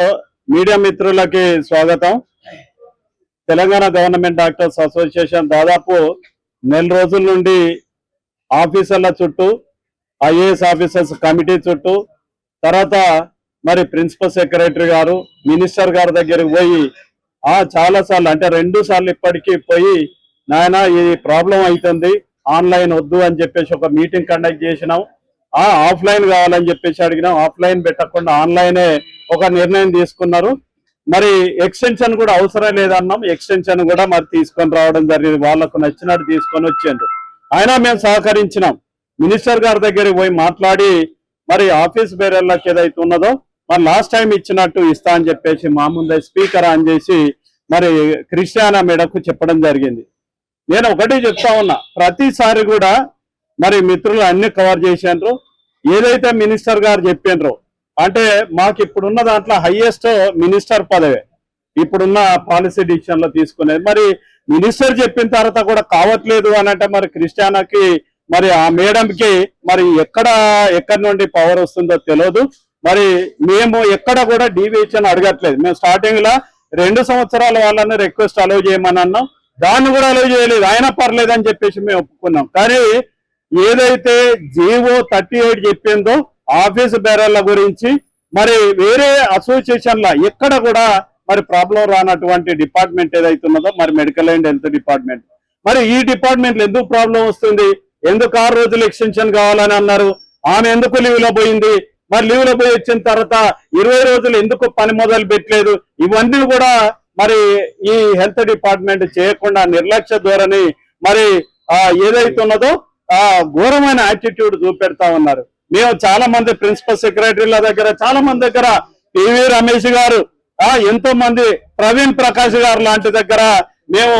Media మిత్రులకి స్వాగతం. Telangana government doctors association దాదాపు నెల రోజుల నుండి ఆఫీసర్ల చుట్టూ, ఐఏఎస్ ఆఫీసర్స్ కమిటీ చుట్టూ, తర్వాత మరి ప్రిన్సిపల్ సెక్రటరీ గారు, మినిస్టర్ గారి దగ్గరికి పోయి చాలా సార్లు అంటే 2 సార్లు ఇప్పటికీ పోయి నాయన ఈ ప్రాబ్లం అవుతుంది, ఆన్లైన్ వద్దు అని చెప్పేసి ఒక మీటింగ్ కండక్ట్ చేసినాం. ఆఫ్లైన్ కావాలని చెప్పేసి అడిగినాం. ఆఫ్లైన్ పెట్టకుండా ఆన్లైనే ఒక నిర్ణయం తీసుకున్నారు. మరి ఎక్స్టెన్షన్ కూడా అవసరం లేదన్నాం. ఎక్స్టెన్షన్ కూడా మరి తీసుకొని రావడం జరిగింది. వాళ్ళకు నచ్చినట్టు తీసుకొని వచ్చేందుకు అయినా మేము సహకరించినాం. మినిస్టర్ గారి దగ్గరికి పోయి మాట్లాడి మరి ఆఫీస్ బేరర్లకు ఏదైతే ఉన్నదో మరి లాస్ట్ టైం ఇచ్చినట్టు ఇస్తా అని చెప్పేసి మా ముందే స్పీకర్ ఆన్ చేసి మరి క్రిస్టియానా మేడకు చెప్పడం జరిగింది. నేను ఒకటి చెప్తా ఉన్నా, ప్రతిసారి కూడా మరి మిత్రులు అన్ని కవర్ చేశారు. ఏదైతే మినిస్టర్ గారు చెప్పినరో అంటే మాకు ఇప్పుడున్న దాంట్లో హైయెస్ట్ మినిస్టర్ పదవే ఇప్పుడున్న పాలసీ డిసిషన్ లో తీసుకునేది. మరి మినిస్టర్ చెప్పిన తర్వాత కూడా కావట్లేదు అని అంటే మరి క్రిస్టియానాకి మరి ఆ మేడంకి మరి ఎక్కడి నుండి పవర్ వస్తుందో తెలియదు. మరి మేము ఎక్కడ కూడా డీవియేషన్ అడగట్లేదు. మేము స్టార్టింగ్ లో 2 సంవత్సరాల వాళ్ళని రిక్వెస్ట్ అలౌ చేయమని అన్నాం. దాన్ని కూడా అలౌ చేయలేదు. అయినా పర్లేదు అని చెప్పేసి మేము ఒప్పుకున్నాం. కానీ ఏదైతే జీవో 38 చెప్పిందో ఆఫీస్ బేరర్ల గురించి మరి వేరే అసోసియేషన్ల ఎక్కడ కూడా మరి ప్రాబ్లం రానటువంటి డిపార్ట్మెంట్ ఏదైతే ఉన్నదో మరి మెడికల్ అండ్ హెల్త్ డిపార్ట్మెంట్, మరి ఈ డిపార్ట్మెంట్ ఎందుకు ప్రాబ్లం వస్తుంది? ఎందుకు 6 రోజులు ఎక్స్టెన్షన్ కావాలని అన్నారు? ఆమె ఎందుకు లీవ్ లో పోయింది? మరి లీవ్ లో పోయి వచ్చిన తర్వాత 20 రోజులు ఎందుకు పని మొదలు పెట్టలేదు? ఇవన్నీ కూడా మరి ఈ హెల్త్ డిపార్ట్మెంట్ చేయకుండా నిర్లక్ష్య ధోరణి మరి ఏదైతే ఉన్నదో ఘోరమైన యాటిట్యూడ్ చూపెడతా ఉన్నారు. మేము చాలా మంది ప్రిన్సిపల్ సెక్రటరీల దగ్గర, చాలా మంది దగ్గర, పివి రమేష్ గారు, ఎంతో మంది ప్రవీణ్ ప్రకాష్ గారు లాంటి దగ్గర మేము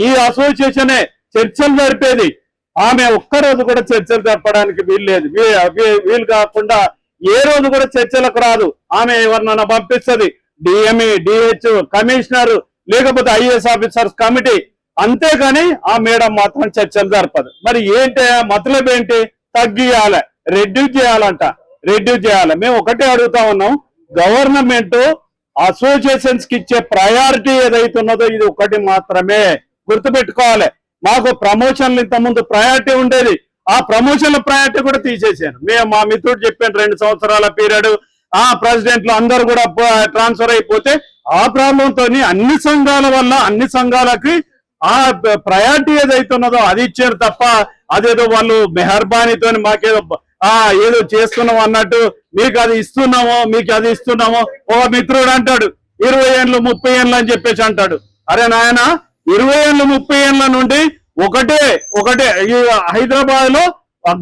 ఈ అసోసియేషనే చర్చలు జరిపేది. ఆమె ఒక్కరోజు కూడా చర్చలు జరపడానికి వీలు కాకుండా ఏ రోజు కూడా చర్చలకు రాదు. ఆమె ఎవరినైనా పంపిస్తుంది, డిఎంఈ, డిహెచ్, కమిషనర్, లేకపోతే ఐఏఎస్ ఆఫీసర్స్ కమిటీ, అంతేగాని ఆ మేడం మాత్రం చర్చలు జరపదు. మరి ఏంటి మతలబ్ ఏంటి? తగ్గియాలి, రెడ్యూస్ చేయాలి. మేము ఒకటే అడుగుతా ఉన్నాం, గవర్నమెంట్ అసోసియేషన్స్ కి ఇచ్చే ప్రయారిటీ ఏదైతే ఉన్నదో ఇది ఒకటి మాత్రమే గుర్తుపెట్టుకోవాలి. మాకు ప్రమోషన్లు ఇంత ముందు ప్రయారిటీ ఉండేది, ఆ ప్రమోషన్ల ప్రయారిటీ కూడా తీసేసాను. మేము మా మిత్రుడు చెప్పాను 2 సంవత్సరాల పీరియడ్ ప్రెసిడెంట్ లో అందరు కూడా ట్రాన్స్ఫర్ అయిపోతే ఆ ప్రాబ్లంతో అన్ని సంఘాల వల్ల అన్ని సంఘాలకి ఆ ప్రయారిటీ ఏదైతే ఉన్నదో అది ఇచ్చారు తప్ప అదేదో వాళ్ళు మెహర్బానీతో మాకేదో ఏదో చేస్తున్నాం అన్నట్టు మీకు అది ఇస్తున్నామో ఒక మిత్రుడు అంటాడు 20 ఏళ్ళు 30 ఏళ్ళు అని చెప్పేసి అంటాడు. అరే నాయన, 20 ఏళ్ళు 30 ఏళ్ళ నుండి ఒకటే హైదరాబాద్ లో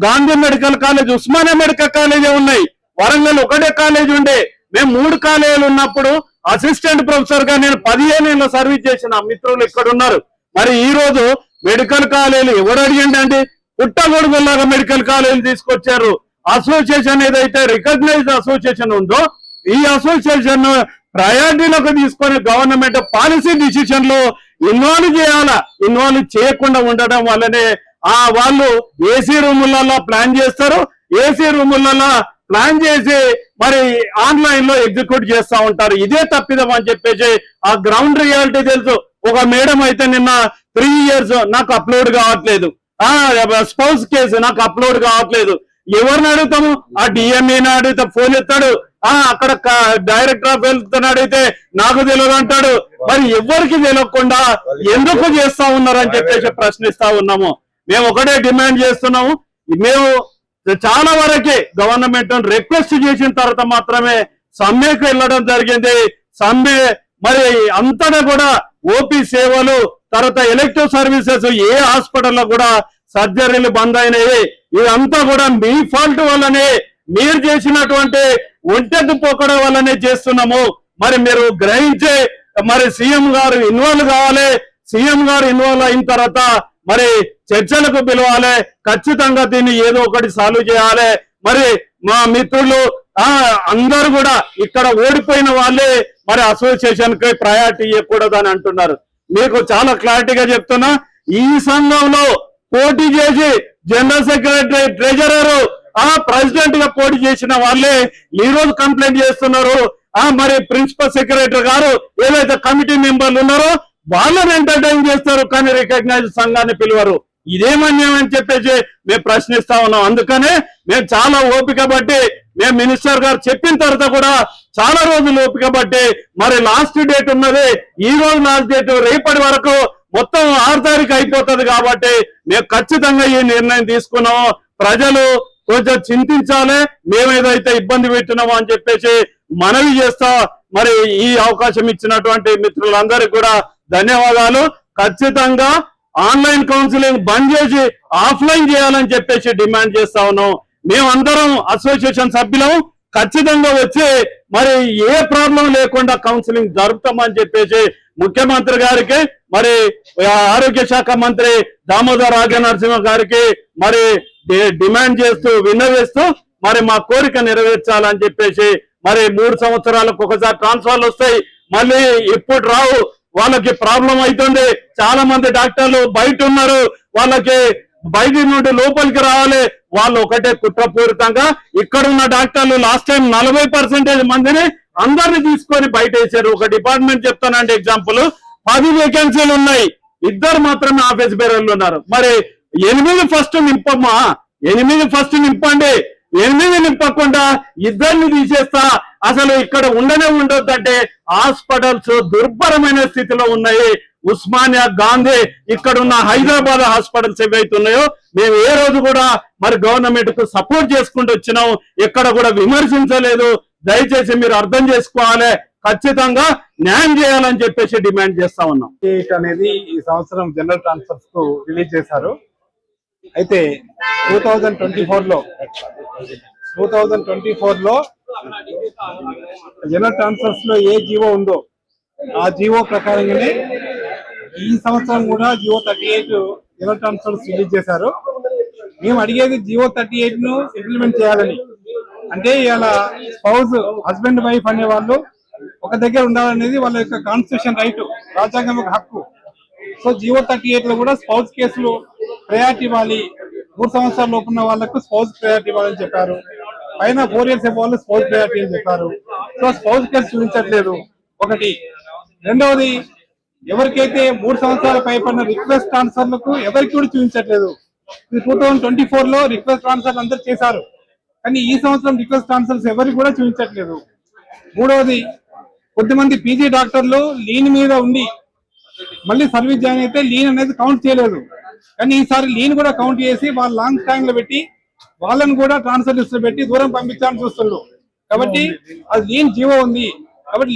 Gandhi medical college, Osmania medical college ఉన్నాయి. వరంగల్ ఒకటే కాలేజ్ ఉండే. మేము 3 కాలేజీలు ఉన్నప్పుడు అసిస్టెంట్ ప్రొఫెసర్ గా నేను 15 ఏళ్ళ సర్వీస్ చేసిన మిత్రులు ఇక్కడ ఉన్నారు. మరి ఈ రోజు మెడికల్ కాలేజీలు ఎవరు అడిగిండండి? పుట్టగొడుగులాగా మెడికల్ కాలేజీలు తీసుకొచ్చారు. అసోసియేషన్ ఏదైతే రికగ్నైజ్డ్ అసోసియేషన్ ఉందో ఈ అసోసియేషన్ ప్రయారిటీలోకి తీసుకొని గవర్నమెంట్ పాలసీ డిసిషన్ లో ఇన్వాల్వ్ చేయకుండా ఉండడం వల్లనే వాళ్ళు ఏసీ రూములలో ప్లాన్ చేస్తారు. ఏసీ రూములలో ప్లాన్ చేసి మరి ఆన్లైన్ లో ఎగ్జిక్యూట్ చేస్తా ఉంటారు. ఇదే తప్పిదం అని చెప్పేసి ఆ గ్రౌండ్ రియాలిటీ తెలుసు. ఒక మేడం అయితే నిన్న 3 years నాకు అప్లోడ్ కావట్లేదు, స్పౌస్ కేసు నాకు అప్లోడ్ కావట్లేదు. ఎవరిని అడుగుతాము? ఆ డిఎంఈని అడిగితే ఫోన్ ఎత్తాడు, అక్కడ డైరెక్టర్ ఆఫ్ హెల్త్ అడిగితే నాకు తెలియదు అంటాడు. మరి ఎవరికి తెలియకుండా ఎందుకు చేస్తా ఉన్నారని చెప్పేసి ప్రశ్నిస్తా ఉన్నాము. మేము ఒకటే డిమాండ్ చేస్తున్నాము. మేము చాలా వరకే గవర్నమెంట్ రిక్వెస్ట్ చేసిన తర్వాత మాత్రమే సమ్మెకు వెళ్ళడం జరిగింది. సమ్మె మరి అంతటా కూడా ఓపీ సేవలు, తర్వాత ఎలక్టివ్ సర్వీసెస్, ఏ హాస్పిటల్లో కూడా సర్జరీలు బంద్ అయినాయి. ఇదంతా కూడా మీ ఫాల్ట్ వల్లనే, మీరు చేసినటువంటి ఒంటెకు పోకడం వల్లనే చేస్తున్నాము. మరి మీరు గ్రహించే మరి సీఎం గారు ఇన్వాల్వ్ కావాలి. సీఎం గారు ఇన్వాల్వ్ అయిన తర్వాత మరి చర్చలకు పిలవాలి. ఖచ్చితంగా దీన్ని ఏదో ఒకటి సాల్వ్ చేయాలి. మరి మా మిత్రులు అందరూ కూడా ఇక్కడ ఓడిపోయిన వాళ్ళే మరి అసోసియేషన్ కి ప్రయారిటీ ఇవ్వకూడదు అని అంటున్నారు. మీకు చాలా క్లారిటీగా చెప్తున్నా, ఈ సంఘంలో పోటీ చేసి జనరల్ సెక్రటరీ, ట్రెజరర్, ప్రెసిడెంట్ గా పోటీ చేసిన వాళ్ళే ఈ రోజు కంప్లైంట్ చేస్తున్నారు. మరి ప్రిన్సిపల్ సెక్రటరీ గారు ఏదైతే కమిటీ మెంబర్లు ఉన్నారో వాళ్ళని ఎంటర్టైన్ చేస్తారు, కానీ రికగ్నైజ్ సంఘాన్ని పిలువరు. ఇదేమన్యం అని చెప్పేసి మేము ప్రశ్నిస్తా ఉన్నాం. అందుకనే మేము చాలా ఓపిక బట్టి మేము మినిస్టర్ గారు చెప్పిన తర్వాత కూడా చాలా రోజులు ఓపిక బట్టి మరి లాస్ట్ డేట్ ఉన్నది, ఈ రోజు లాస్ట్ డేట్, రేపటి వరకు మొత్తం 6 తారీఖు అయిపోతుంది. కాబట్టి మేము ఖచ్చితంగా ఈ నిర్ణయం తీసుకున్నాము. ప్రజలు కొంచెం చింతించాలి, మేము ఏదైతే ఇబ్బంది పెట్టినామో అని చెప్పేసి మనవి చేస్తా. మరి ఈ అవకాశం ఇచ్చినటువంటి మిత్రులందరికీ కూడా ధన్యవాదాలు. ఖచ్చితంగా ఆన్లైన్ కౌన్సిలింగ్ బంద్ చేసి ఆఫ్లైన్ చేయాలని చెప్పేసి డిమాండ్ చేస్తా ఉన్నాం. మేమందరం అసోసియేషన్ సభ్యులం ఖచ్చితంగా వచ్చి మరి ఏ ప్రాబ్లం లేకుండా కౌన్సిలింగ్ జరుపుతామని చెప్పేసి ముఖ్యమంత్రి గారికి, మరి ఆరోగ్య శాఖ మంత్రి దామోదర్ రాజనరసింహ గారికి మరి డిమాండ్ చేస్తూ విన్నవేస్తూ మరి మా కోరిక నెరవేర్చాలని చెప్పేసి, మరి 3 సంవత్సరాలకు ఒకసారి ట్రాన్స్ఫర్లు వస్తాయి, మళ్ళీ ఎప్పుడు రావు, వాళ్ళకి ప్రాబ్లం అవుతుంది. చాలా మంది డాక్టర్లు బయట ఉన్నారు, వాళ్ళకి బయట నుండి లోపలికి రావాలి. వాళ్ళు ఒకటే కుట్రపూరితంగా ఇక్కడ ఉన్న డాక్టర్లు లాస్ట్ టైం 40% మందిని అందరిని తీసుకొని బయట వేశారు. ఒక డిపార్ట్మెంట్ చెప్తానండి, ఎగ్జాంపుల్ 10 వేకెన్సీలు ఉన్నాయి, 2 మాత్రమే ఆఫీస్ బేరర్లు ఉన్నారు. మరి 8 ఫస్ట్ నింపమ్మా, 8 ఫస్ట్ నింపండి. 8 నింపకుండా 2 తీసేస్తా, అసలు ఇక్కడ ఉండనే ఉండొద్దంటే హాస్పిటల్స్ దుర్భరమైన స్థితిలో ఉన్నాయి. ఉస్మానియా, గాంధీ, ఇక్కడ ఉన్న హైదరాబాద్ హాస్పిటల్స్ ఏవైతున్నాయో మేము ఏ రోజు కూడా మరి గవర్నమెంట్ కు సపోర్ట్ చేసుకుంటూ వచ్చినాం, ఎక్కడ కూడా విమర్శించలేదు. దయచేసి మీరు అర్థం చేసుకోవాలి, ఖచ్చితంగా న్యాయం చేయాలని చెప్పేసి డిమాండ్ చేస్తా ఉన్నాం. అనేది ఈ సంవత్సరం జనరల్ ట్రాన్స్ఫర్స్ కు రిలీజ్ చేశారు. అయితే 2024లో జనరల్ ట్రాన్స్ఫర్స్ లో ఏ జీవో ఉందో ఆ జీవో ప్రకారంగానే ఈ సంవత్సరం కూడా జీవో 38 జనరల్ ట్రాన్స్ఫర్స్ రిలీజ్ చేశారు. మేము అడిగేది జీవో 38 ను ఇంప్లిమెంట్ చేయాలని. అంటే ఇలా స్పౌజ్, హస్బెండ్, వైఫ్ అనే వాళ్ళు ఒక దగ్గర ఉండాలనేది వాళ్ళ యొక్క కాన్స్టిట్యూషన్ రైట్, రాజ్యాంగం హక్కు. సో జీవో 38 లో కూడా స్పౌజ్ కేసులు ప్రయారిటీ ఇవ్వాలి, 3 సంవత్సరాల లోపు ఉన్న వాళ్ళకు స్పౌజ్ ప్రయారిటీ ఇవ్వాలని చెప్పారు. పైన 4 ఇయర్స్ వాళ్ళు స్పౌజ్ ప్రయారిటీ అని చెప్పారు. సో స్పౌజ్ కేసు చూపించట్లేదు ఒకటి. రెండవది, ఎవరికైతే 3 సంవత్సరాల పైపడిన రిక్వెస్ట్ ట్రాన్స్ఫర్లకు ఎవరికి కూడా చూపించట్లేదు. 2024 లో రిక్వెస్ట్ ట్రాన్స్ఫర్ అందరు చేశారు, కానీ ఈ సంవత్సరం రిక్వెస్ట్ ట్రాన్స్ఫర్స్ ఎవరికి కూడా చూపించట్లేదు. మూడవది, కొద్దిమంది పీజీ డాక్టర్లు లీన్ మీద ఉండి మళ్ళీ సర్వీస్ జాయిన్ అయితే లీన్ అనేది కౌంట్ చేయలేదు, కానీ ఈసారి లీన్ కూడా కౌంట్ చేసి వాళ్ళు లాంగ్ స్టాండ్ లో పెట్టి వాళ్ళని కూడా ట్రాన్స్ఫర్ లిస్ట్ లో పెట్టి దూరం పంపించాలని చూస్తున్నారు. కాబట్టి అది లీన్ జీవో ఉంది, కాబట్టి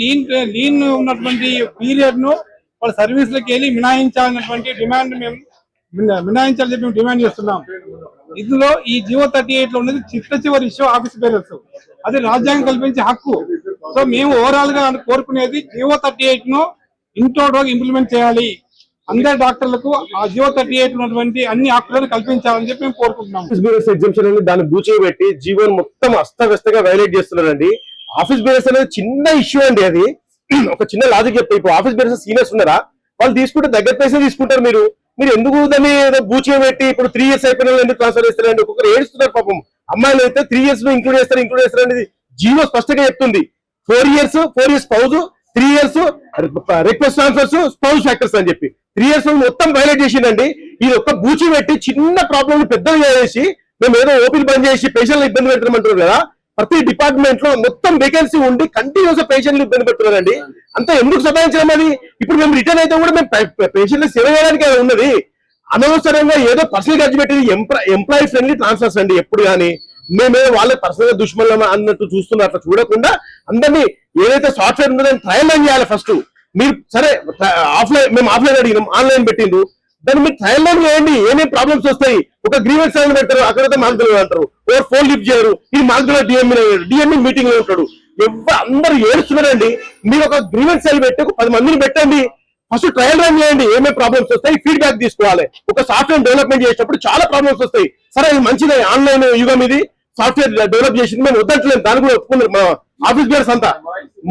లీన్ ఉన్నటువంటి పీరియడ్ ను వాళ్ళ సర్వీస్ లకి వెళ్ళి మినహాయించాలన్నటువంటి డిమాండ్ మినహాయించాలని చెప్పి మేము డిమాండ్ చేస్తున్నాం. ఇందులో ఈ జీవో 38 లో ఉన్నది చివరి ఇష్యూ ఆఫీస్ బేరర్స్, అది రాజ్యాంగం కల్పించే హక్కు. సో మేము ఓవరాల్ గా కోరుకునేది జీవో 38 ను ఇంటోగా ఇంప్లిమెంట్ చేయాలి, అందరి డాక్టర్లకు ఆ జీవో 38 ఉన్నటువంటి అన్ని హక్కులను కల్పించాలని చెప్పి మేము కోరుకుంటున్నాం. ఆఫీస్ బేరర్స్ ఎగ్జామ్షన్ అనేది దాన్ని బూచే పెట్టి జీవోని మొత్తం అస్తవ్యస్తగా వైలేట్ చేస్తున్నారండి. ఆఫీస్ బేరర్స్ అనేది చిన్న ఇష్యూ అండి. అది ఒక చిన్న లాజిక్ చెప్తే, ఇప్పుడు ఆఫీస్ బేరర్స్ సీనియర్స్ ఉన్నారా, వాళ్ళు తీసుకుంటే దగ్గర పైసే తీసుకుంటారు. మీరు ఎందుకు దాన్ని ఏదో బూచే పెట్టి ఇప్పుడు 3 ఇయర్స్ అయిపోయిన ఎందుకు ట్రాన్స్ఫర్ చేస్తారండి? ఒక్కొక్కరు ఏడుస్తున్నారు పాపం. అమ్మాయిలు అయితే 3 ఇయర్స్ లో ఇంక్లూడ్ చేస్తారు అనేది జీవో స్పష్టంగా చెప్తుంది. 4 years spouse, 3 years request transfers, spouse factors అని చెప్పి 3 ఇయర్స్ మొత్తం వైలేట్ చేసిందండి. ఇది ఒక్క బూచి పెట్టి చిన్న ప్రాబ్లమ్ పెద్దగా చేసి మేము ఏదో ఓపీలు బంద్ చేసి పేషెంట్లు ఇబ్బంది పెడతామంటున్నారు కదా. ప్రతి డిపార్ట్మెంట్ లో మొత్తం వేకెన్సీ ఉండి కంటిన్యూస్ పేషెంట్లు ఇబ్బంది పెడుతున్నారండి. అంతా ఎందుకు సతాయించడం? అది ఇప్పుడు మేము రిటర్న్ అయితే కూడా మేము పేషెంట్లు సేవ చేయడానికి ఉన్నది. అనవసరంగా ఏదో పర్సనల్ ఖర్చు పెట్టేది ఎంప్లాయీ ఫ్రెండ్లీ ట్రాన్స్ఫర్స్ అండి. ఎప్పుడు కానీ మేమే వాళ్ళ పర్సనల్ గా దుష్మలం అన్నట్టు చూస్తున్నారు. అట్లా చూడకుండా అందరినీ ఏదైతే సాఫ్ట్వేర్ ఉందో దాన్ని ట్రయల్ రన్ చేయాలి ఫస్ట్. మీరు సరే మేము ఆఫ్లైన్ అడిగినాం, ఆన్లైన్ పెట్టిండు, దాన్ని మీరు ట్రయల్ రన్ చేయండి. ఏమేమి ప్రాబ్లమ్స్ వస్తాయి? ఒక గ్రీవెన్స్ సైన్ పెడతారు, అక్కడైతే మాకు అంటారు, ఓవర్ 4 లిఫ్ట్ చేయరు. ఇది మాకు డిఎంఈ మీటింగ్ లో ఉంటాడు, అందరూ ఏడుస్తున్నారండి. మీరు ఒక గ్రీవెన్స్ సైన్ పెట్టి ఒక 10 మందిని పెట్టండి, ఫస్ట్ ట్రయల్ రన్ చేయండి. ఏమేమి ప్రాబ్లమ్స్ వస్తాయి ఫీడ్బ్యాక్ తీసుకోవాలి. ఒక సాఫ్ట్వేర్ డెవలప్మెంట్ చేసేటప్పుడు చాలా ప్రాబ్లమ్స్ వస్తాయి. సరే ఇది మంచిదే, ఆన్లైన్ యుగం ఇది, సాఫ్ట్వేర్ డెవలప్ చేసింది, మేము వద్దట్లేదు, దాని కూడా ఒప్పుకున్నారు మా ఆఫీస్ బేర్స్ అంతా.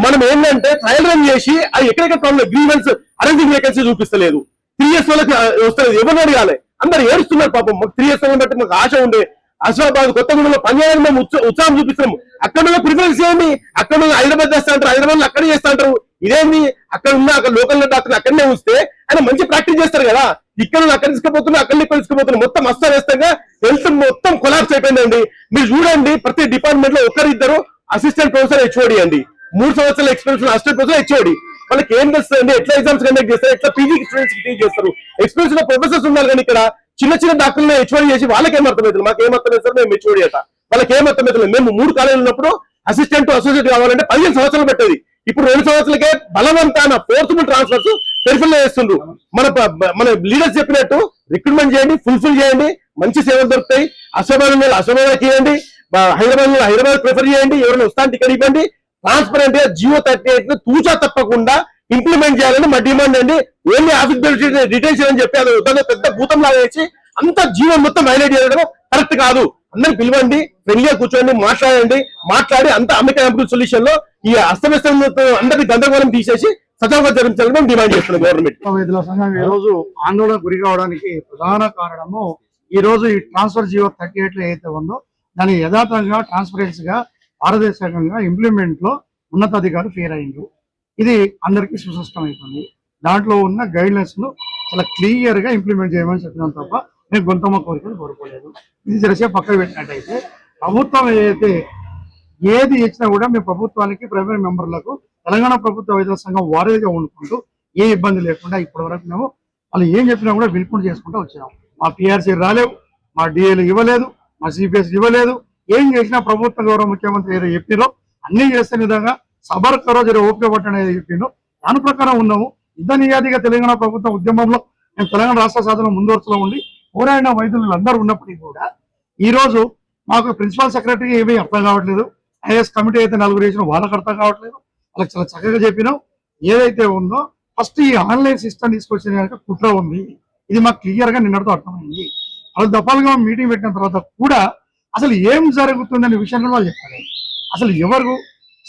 మనం ఏంటంటే ట్రయల్ రన్ చేసి అది ఎక్కడెక్కడ ప్రాబ్లం, గ్రీవెన్స్ అరేంజింగ్ వేకెన్సీ చూపిస్తలేదు, 3 ఇయర్స్ వాళ్ళకి వస్తలేదు, ఎవరిని అడగాలి? అందరు ఏడుస్తున్నారు పాపం. మాకు 3 ఇయర్స్ బట్టి మాకు ఆశ ఉండే ఆసిఫాబాద్ కొత్తగూడెంలో పనిచేయాలని మేము ఉత్సాహం చూపిస్తున్నాం. అక్కడ ఉన్న ప్రిఫరెన్స్ చేయండి. అక్కడ ఉన్న హైదరాబాద్ చేస్తా అంటారు, హైదరాబాద్ లో అక్కడే చేస్తా అంటారు. ఇదేంటి అక్కడ ఉన్న అక్కడ లోకల్ డాక్టర్ అక్కడనే ఉంచితే ఆయన మంచి ప్రాక్టీస్ చేస్తారు కదా. ఇక్కడ అక్కడ తీసుకుపోతున్నా అక్కడ ఇక్కడ తీసుకుపోతున్నా మొత్తం అస్తవ్యస్తంగా హెల్త్ మొత్తం కొలాప్స్ అయిపోయిందండి. మీరు చూడండి ప్రతి డిపార్ట్మెంట్ లో ఒకరిద్దరు అసిస్టెంట్ ప్రొఫెసర్ హెచ్ఓడి అండి, 3 సంవత్సరాల ఎక్స్పీరియన్స్ అసిస్టెంట్ ప్రొఫెసర్ హెచ్ఓడి. వాళ్ళకి ఏం తెలుస్తుంది, ఎట్లా ఎగ్జామ్స్ కండక్ట్ చేస్తారు, ఎట్లా పీజీ స్టూడెంట్స్ టీచ్ చేస్తారు. ఎక్స్పీరియన్స్ ఉన్న ప్రొఫెసర్స్ ఉన్నారు కానీ ఇక్కడ చిన్న చిన్న డాక్టర్లు హెచ్ఓడి చేసి వాళ్ళకేం అర్థమవుతుంది, మాకేం అర్థమవుతుంది, మేము హెచ్ఓడి అట వాళ్ళకి ఏం అర్థమవుతుంది. మేము 3 కాలేజీలు ఉన్నప్పుడు అసిస్టెంట్ అసోసియేట్ కావాలంటే 15 సంవత్సరాలు పెట్టేది. ఇప్పుడు 2 సంవత్సరాలకే బలవంతాన ఫోర్స్ఫుల్ ట్రాన్స్ఫర్స్ పెరిఫిల్ చేస్తుండ్రు. మన లీడర్స్ చెప్పినట్టు రిక్రూట్మెంట్ చేయండి, ఫుల్ఫిల్ చేయండి, మంచి సేవలు దొరుకుతాయి. అసోబాద్ చేయండి, హైదరాబాద్ ప్రిఫర్ చేయండి, ఎవరైనా వస్తాను టికెట్ ఇవ్వండి. ట్రాన్స్పరెంట్ గా జియో 38 తూచా తప్పకుండా ఇంప్లిమెంట్ చేయాలని మా డిమాండ్ అండి. ఓన్లీ ఆఫీస్ బెనిఫిట్ రిటెన్షన్ అని చెప్పి అది దాన్ని పెద్ద భూతం లాగా వేసి అంత జీవో మొత్తం హైలైట్ చేయడం కరెక్ట్ కాదు. అందరిని పిలవండి, ఫ్రెండ్లీగా కూర్చోండి, మాట్లాడి అంత అమెరికన్ సొల్యూషన్ లో ఈ అస్తవ్యస్తం అందరినీ గందరగోళం తీసేసి సజావుగా జరిపించాలని మేము డిమాండ్ చేస్తున్నాం గవర్నమెంట్. వైద్యుల సంఘం ఈ రోజు ఆందోళన గురి కావడానికి ప్రధాన కారణము ఈ రోజు ఈ ట్రాన్స్ఫర్ జియో 38 లో ఏదైతే ఉందో దాని యథాతథంగా ట్రాన్స్పరెన్సీగా పారదర్శకంగా ఇంప్లిమెంట్ లో ఉన్నతాధికారులు ఫెయిర్ అయ్యిండ్రు. ఇది అందరికీ సుస్పష్టమైపోయింది. దాంట్లో ఉన్న గైడ్ లైన్స్ ను చాలా క్లియర్ గా ఇంప్లిమెంట్ చేయమని చెప్పినాం తప్ప నేను గొంతమ్మ కోరికలు కోరుకోలేదు. ఇది తెలిసే పక్కకు పెట్టినట్టయితే ప్రభుత్వం ఏది ఇచ్చినా కూడా మేము ప్రభుత్వానికి ప్రైవేట్ మెంబర్లకు తెలంగాణ ప్రభుత్వ వైద్యుల సంఘం వారీగా ఉండుకుంటూ ఏ ఇబ్బంది లేకుండా ఇప్పటి వరకు మేము వాళ్ళు ఏం చెప్పినా కూడా విలుపుడు చేసుకుంటూ వచ్చినాం. మా పిఆర్సీ రాలేవు, మా డిఏలు ఇవ్వలేదు, మా సిపిఎస్ ఇవ్వలేదు. ఏం చేసినా ప్రభుత్వ గౌరవ ముఖ్యమంత్రి ఏదో చెప్పినో అన్ని చేసే విధంగా సబర్ కరో జర ఓపిక పట్టడం ఏదో చెప్పిండో దాని ప్రకారం ఉన్నాము. నియాదిగా తెలంగాణ ప్రభుత్వ ఉద్యమంలో మేము తెలంగాణ రాష్ట్ర సాధన ముందు వరుసలో ఉండి పోరాడిన వైద్యులు అందరూ ఉన్నప్పటికీ కూడా ఈ రోజు మాకు ప్రిన్సిపల్ సెక్రటరీ ఏమీ అర్థం కావట్లేదు. ఐఏఎస్ కమిటీ అయితే 4 వేసిన వాళ్ళకి అర్థం కావట్లేదు. వాళ్ళకి చాలా చక్కగా చెప్పినాం. ఏదైతే ఉందో ఫస్ట్ ఈ ఆన్లైన్ సిస్టమ్ తీసుకొచ్చిన కనుక కుట్ర ఉంది. ఇది మాకు క్లియర్ గా నిన్నటితో అర్థమైంది. వాళ్ళు దఫాలుగా మీటింగ్ పెట్టిన తర్వాత కూడా అసలు ఏం జరుగుతుందనే విషయంలో వాళ్ళు చెప్పారు. అసలు ఎవరు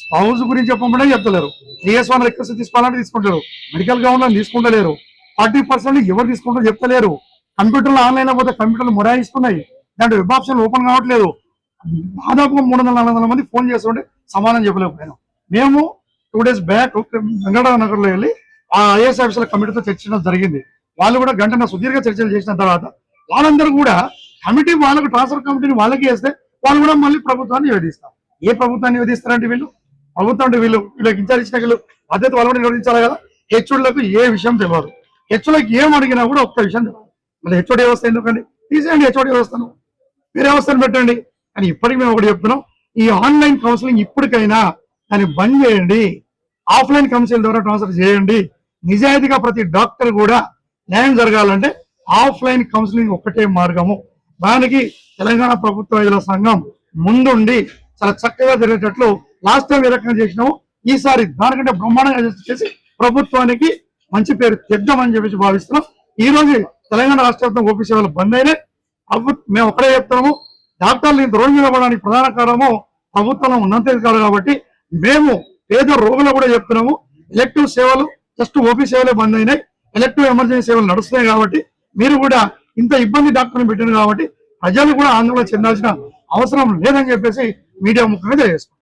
స్పౌజ్ గురించి చెప్పమంటే చెప్తలేరు. TS1 రిక్వెస్ట్ తీసుకోవాలంటే తీసుకుంటారు, మెడికల్ గ్రౌండ్ తీసుకుంటలేరు. 40% ఎవరు తీసుకుంటారో చెప్తలేరు. కంప్యూటర్లో ఆన్లైన్ లో పోతే కంప్యూటర్లు మొరాయిస్తున్నాయి, దాంట్లో వెబ్ ఆప్షన్ ఓపెన్ కావట్లేదు. దాదాపు 300-400 మంది ఫోన్ చేస్తుంటే సమాధానం చెప్పలేకపోయాను. మేము 2 days బ్యాక్ వెంకటనగర్ లో వెళ్ళి ఆ ఐఏఎస్ ఆఫీసర్ల కమిటీతో చర్చించడం జరిగింది. వాళ్ళు కూడా గంటన సుదీర్ఘ చర్చలు చేసిన తర్వాత వాళ్ళందరూ కూడా కమిటీ వాళ్ళకు ట్రాన్స్ఫర్ కమిటీని వాళ్ళకి వేస్తే వాళ్ళు కూడా మళ్ళీ ప్రభుత్వాన్ని నివేదిస్తారు. ఏ ప్రభుత్వాన్ని నివేదిస్తారంటే ప్రభుత్వం అంటే వీళ్ళకి ఇన్ఛార్జ్ ఇచ్చిన వీళ్ళు బాధ్యత వాళ్ళు కూడా నిర్వహించాలి కదా. హెచ్ఓడిలకు ఏ విషయం తెలియదు. హెచ్ఓడికి ఏం అడిగినా కూడా ఒక్క విషయం తెలియదు. మళ్ళీ హెచ్ఓడి వ్యవస్థ ఎందుకండి, తీసేయండి హెచ్ఓడి వ్యవస్థను, వేరే వ్యవస్థను పెట్టండి. కానీ ఇప్పటికి మేము ఒకటి చెప్తున్నాం, ఈ ఆన్లైన్ కౌన్సిలింగ్ ఇప్పటికైనా దాన్ని బంద్ చేయండి, ఆఫ్లైన్ కౌన్సిలింగ్ ద్వారా ట్రాన్స్ఫర్ చేయండి. నిజాయితీగా ప్రతి డాక్టర్ కూడా న్యాయం జరగాలంటే ఆఫ్లైన్ కౌన్సిలింగ్ ఒక్కటే మార్గము. దానికి తెలంగాణ ప్రభుత్వ వైద్యుల సంఘం ముందుండి చాలా చక్కగా జరిగేటట్లు లాస్ట్ టైం ఏ రకంగా చేసినాము, ఈసారి దానికంటే బ్రహ్మాండంగా చేసి ప్రభుత్వానికి మంచి పేరు తెద్దామని చెప్పేసి భావిస్తున్నాం. ఈ రోజు తెలంగాణ రాష్ట్ర ప్రభుత్వం ఓపీ సేవలు బంద్ అయినాయి. మేము ఒకటే చెప్తున్నాము, డాక్టర్లు ఇంత రోజు నిలబడడానికి ప్రధాన కారణము ప్రభుత్వంలో ఉన్నతాధికారులు కాబట్టి మేము పేద రోగులు కూడా చెప్తున్నాము, ఎలక్టివ్ సేవలు జస్ట్ ఓపీ సేవలే బంద్ అయినాయి, ఎలక్టివ్ ఎమర్జెన్సీ సేవలు నడుస్తున్నాయి. కాబట్టి మీరు కూడా ఇంత ఇబ్బంది డాక్టర్ని పెట్టింది కాబట్టి ప్రజలు కూడా ఆందోళన చెందాల్సిన అవసరం లేదని చెప్పేసి మీడియా ముఖ్యంగా తెలియజేస్తాం.